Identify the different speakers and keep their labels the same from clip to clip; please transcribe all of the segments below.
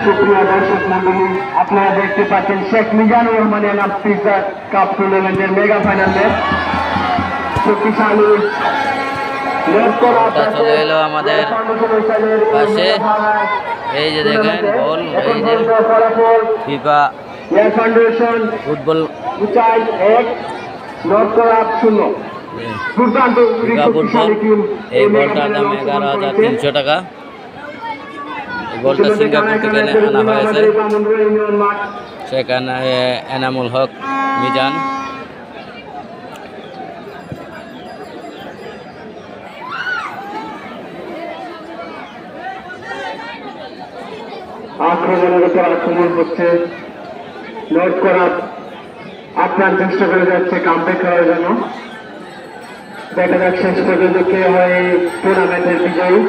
Speaker 1: সুপ্রিয় দর্শক মন্ডলী, আপনারা দেখতে পাচ্ছেন শেখ মিজানুর রহমানের নাম পিজা কাপ টুর্নামেন্টের মেগা ফাইনাল ম্যাচ। শক্তিশালী
Speaker 2: চলে এলো আমাদের পাশে। এই যে দেখেন বল, এই যে ফিফা ফুটবল এই বলটার দাম 11,300 টাকা। এই বলটা সিঙ্গাপুর থেকে আনা হয়েছে। সেখানে এনামুল হক মিজান।
Speaker 1: আক্রমণের উপর আক্রমণ হচ্ছে, নোট করা আপনার চেষ্টা করে যাচ্ছে কামব্যাক করার জন্য। দেখা যাক শেষ পর্যন্ত কে হয় টুর্নামেন্টের বিজয়ী।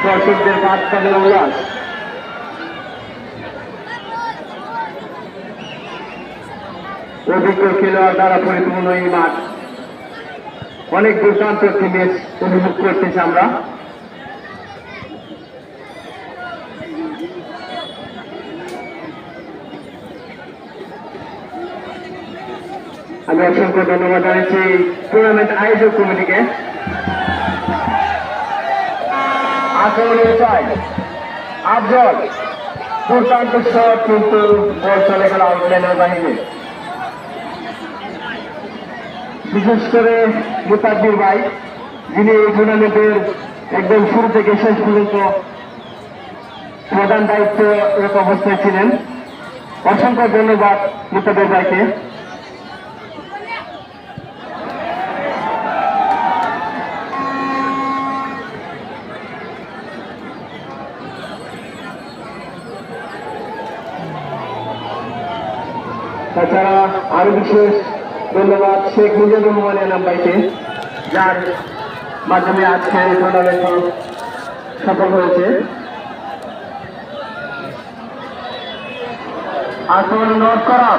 Speaker 1: দর্শকদের বাদ তাদের উল্লাস। অভিজ্ঞ খেলোয়াড় দ্বারা পরিপূর্ণ এই মাঠ। অনেক দুর্দান্ত একটি ম্যাচ উপভোগ করতেছি আমরা। আমি অসংখ্য ধন্যবাদ জানাচ্ছি টুর্নামেন্ট আয়োজক কমিটিকে। আক্রমণের চাই আফজল, দুর্দান্ত শট, কিন্তু বল চলে গেল আউটলাইনের বাহিরে। বিশেষ করে মুতাব্বির ভাই, যিনি এই টুর্নামেন্টের একদম শুরু থেকে শেষ পর্যন্ত প্রধান দায়িত্ব অবস্থায় ছিলেন। অসংখ্য ধন্যবাদ মুতাব্বির ভাইকে। তাছাড়া আরো বিশেষ ধন্যবাদ শেখ মিজানুর রহমান এনাম ভাইকে, যার মাধ্যমে আজকে টুর্নামেন্ট সফল হয়েছে। আক্রমণ নোট করা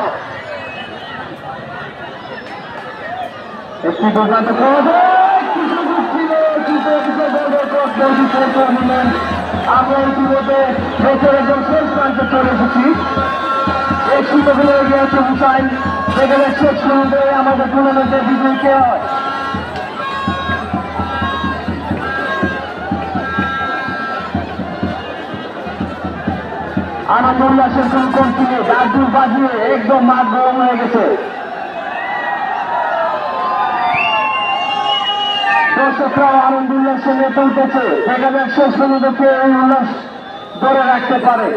Speaker 1: একটি দুর্দান্ত আমরা ইতিমধ্যে দেশের একদম শেষ প্রান্তে চলে এসেছি। এই সুযোগগুলো এগিয়ে আছে হুসাইন। এখানে শেষ মুহূর্তে আমাদের টুর্নামেন্টের বিজয়ী কে হয়। আনন্দ উল্লাসের কোন কমছিল, দাদুর বাজিয়ে একদম মাঠ গরম হয়ে গেছে। দর্শকরাও আনন্দ উল্লাসে মেতে উঠেছে। দেখা যাক শেষ পর্যন্ত কে এই উল্লাস ধরে রাখতে পারে।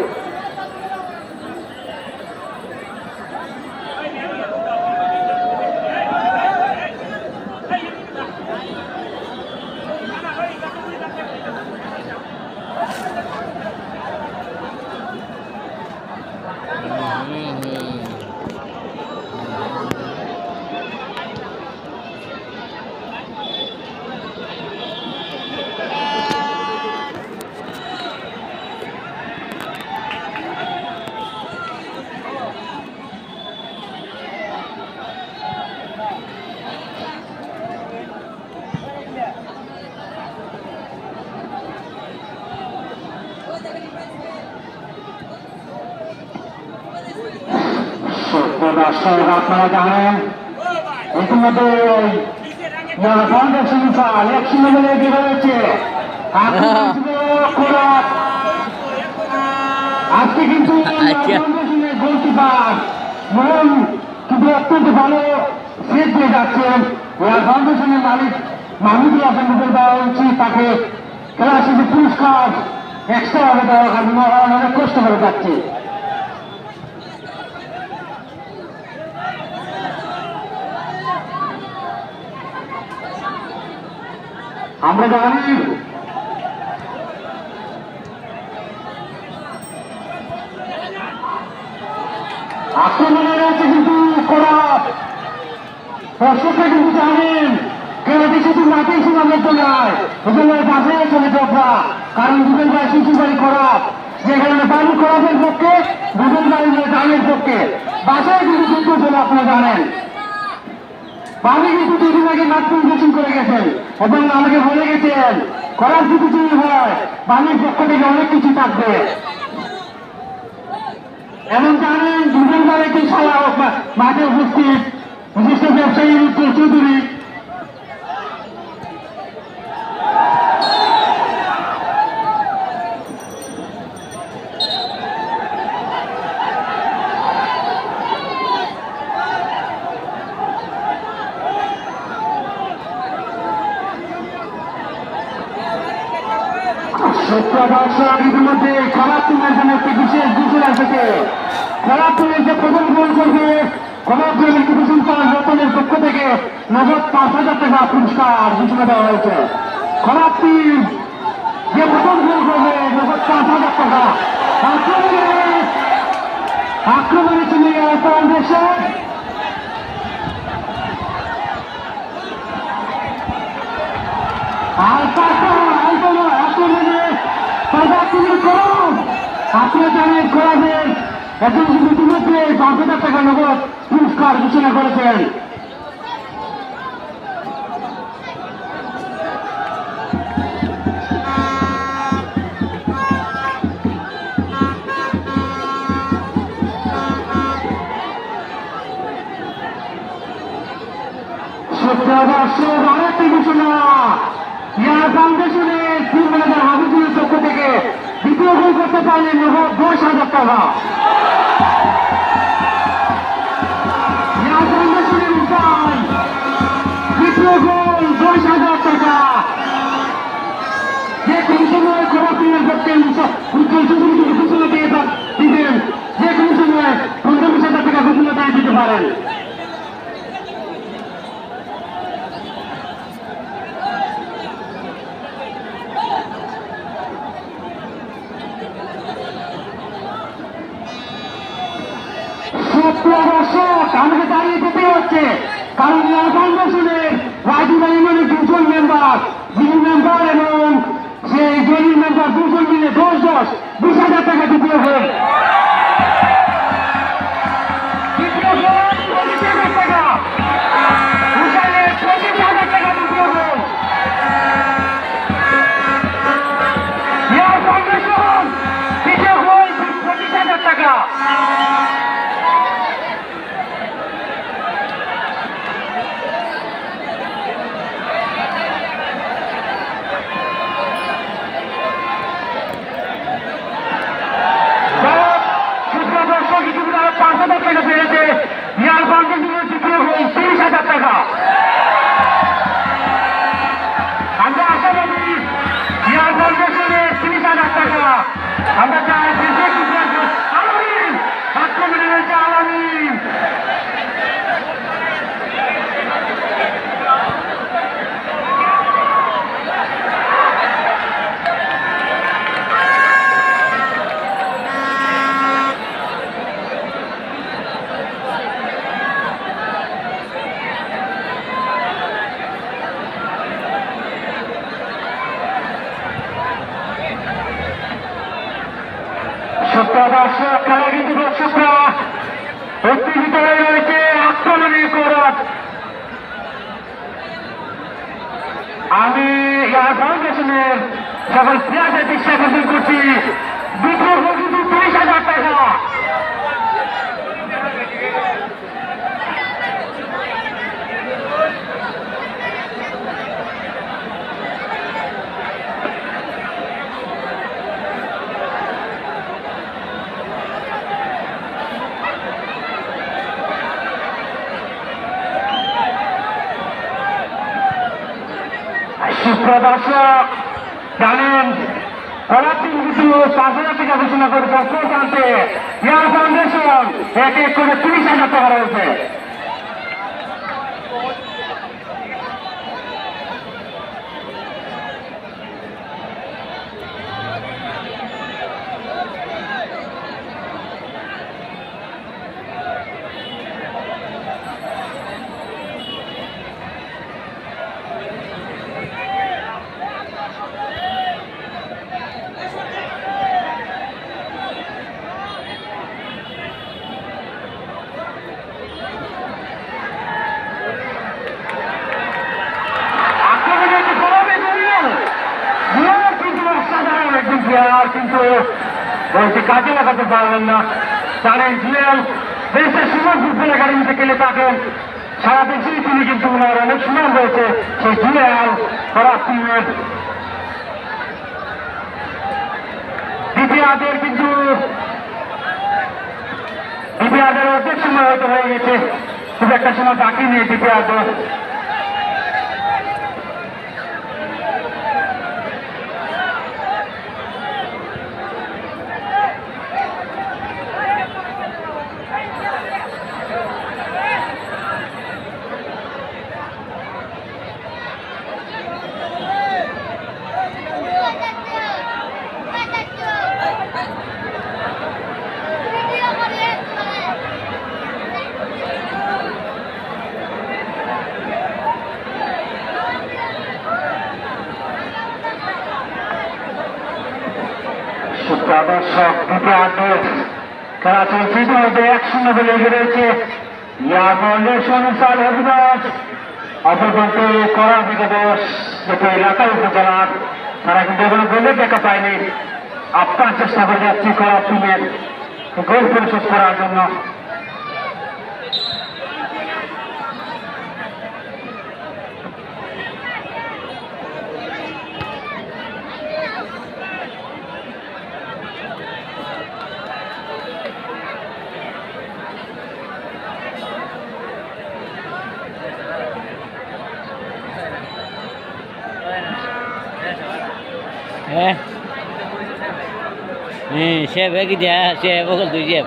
Speaker 1: আপনারা জানেন ইতিমধ্যে ফাউন্ডেশন এগিয়ে রয়েছে। আজকে কিন্তু গোলকিপার মন কিন্তু অত্যন্ত ভালো সেট দিয়ে যাচ্ছেন। ফাউন্ডেশনের মালিক মাহমুদুল হাসান দেওয়া উচিত, তাকে খেলা শেষে পুরস্কার এক্সট্রা ভাবে দেওয়ার কারণে অনেক কষ্ট করে যাচ্ছে। আমরা জানি আক্রমণে রয়েছে কিন্তু করাপ। দর্শকরা কিন্তু জানেন খেলাটি শুধু মাঠে সীমাবদ্ধ নয়, ওদের বাসায় চলে যাওয়া। কারণ দুজন ভাই শিশু বাড়ি করাপ, যে কারণে বাড়ি করাপের পক্ষে, দুজন বাড়ি ডানের পক্ষে। বাসায় কিন্তু যুদ্ধ চলে আপনারা জানেন। বাবু কিন্তু দুদিন আগে নাট্য পরিবেশন করে গেছেন এবং আমাকে বলে গেছেন করার যদি যদি হয় বাণীর পক্ষ থেকে অনেক কিছু থাকবে। এবং জানেন দুজন একটি সারা মাঠে উপস্থিত বিশিষ্ট ব্যবসায়ী উত্তর চৌধুরী। দর্শক ইতিমধ্যে খারাপ টিমের জন্য একটি বিশেষ ঘোষণা এসেছে। খারাপ টিমের যে প্রথম গোল করবে খারাপ টিমের কিছু রতনের পক্ষ থেকে নগদ 5,000 টাকা পুরস্কার ঘোষণা দেওয়া হয়েছে। খারাপ টিম যে প্রথম গোল করবে নগদ 5,000 টাকা। আক্রমণে চলে গেল বাংলাদেশের আপনারা জানেন খোলাদের এখন ইতিমধ্যে 5,000 টাকা নগদ পুরস্কার ঘোষণা করেছেন। আরেকটি ঘোষণা ইয়ার ফাউন্ডেশনের টিম ম্যানেজার হাবিবুলের পক্ষ থেকে দ্বিতীয় গোল করতে পারলেন নগদ 10,000 টাকা। ইয়ার ফাউন্ডেশনের উপায় দ্বিতীয় গোল 10,000 টাকা। যে কোনো সময় খারাপ টিমের পক্ষে উজ্জ্বল চৌধুরীকে ঘোষণা দিয়ে দিবেন, যে কোনো সময় 15,000 টাকা ঘোষণা দিয়ে দিতে পারেন। আমাকে দাঁড়িয়ে যেতে হচ্ছে কারণ ফাউন্ডেশনের রাজীব ইমানের 2জন মেম্বার, যিনি মেম্বার এবং সেই জেলির মেম্বার 2জন মিলে 20,000 টাকা দ্বিতীয় গোল। দ্বিতীয় গোল 20,000 টাকা, 25,000 টাকা দ্বিতীয় গোল। ফাউন্ডেশন দ্বিতীয় গোল 25,000 টাকা। আমরা চাই আলামিন আক্রমণে রয়েছে আলামিন। দর্শক খেলা কিন্তু দর্শকরা উত্তেজিত হয়ে রয়েছে আক্রমণের করত। আমি ইয়ার ফাউন্ডেশনের সকল প্লেয়ারদের দৃষ্টি আকর্ষণ করছি দ্বিতীয় গোল কিন্তু 30,000 টাকা। দর্শক জানেন খারাপ টিম কিন্তু 5,000 টাকা ঘোষণা করেছে কোচ আনতে। ইয়ার ফাউন্ডেশন এক এক করে 30,000 টাকা রয়েছে। প্লেয়ার কিন্তু বলটি কাজে লাগাতে পারলেন না। জানেন জুয়েল দেশের সুমন ফুটবল একাডেমি থেকে খেলে থাকেন, সারা দেশেই তিনি কিন্তু ওনার অনেক সুনাম রয়েছে। সেই জুয়েল করার টিমের দ্বিতীয়ার্ধের কিন্তু দ্বিতীয়ার্ধের অর্ধেক সময় হয়তো হয়ে গেছে, খুব একটা সময় বাকি নেই দ্বিতীয়ার্ধ। দর্শক দ্বিতীয়ার্ধে খেলা চলছে, ইতিমধ্যে 1-0 বলে এগিয়ে রয়েছে অনুসার অভিবাস। অপরপন্থে করা বিগদেশ যেটি এলাকা উপজেলার, তারা কিন্তু এখনো গোলের দেখা পায়নি। আপ্রাণ চেষ্টা করে যাচ্ছি করা টিমের গোল পরিশোধ করার জন্য।
Speaker 2: শেফ কি দিয়া শেফ তুই শেফ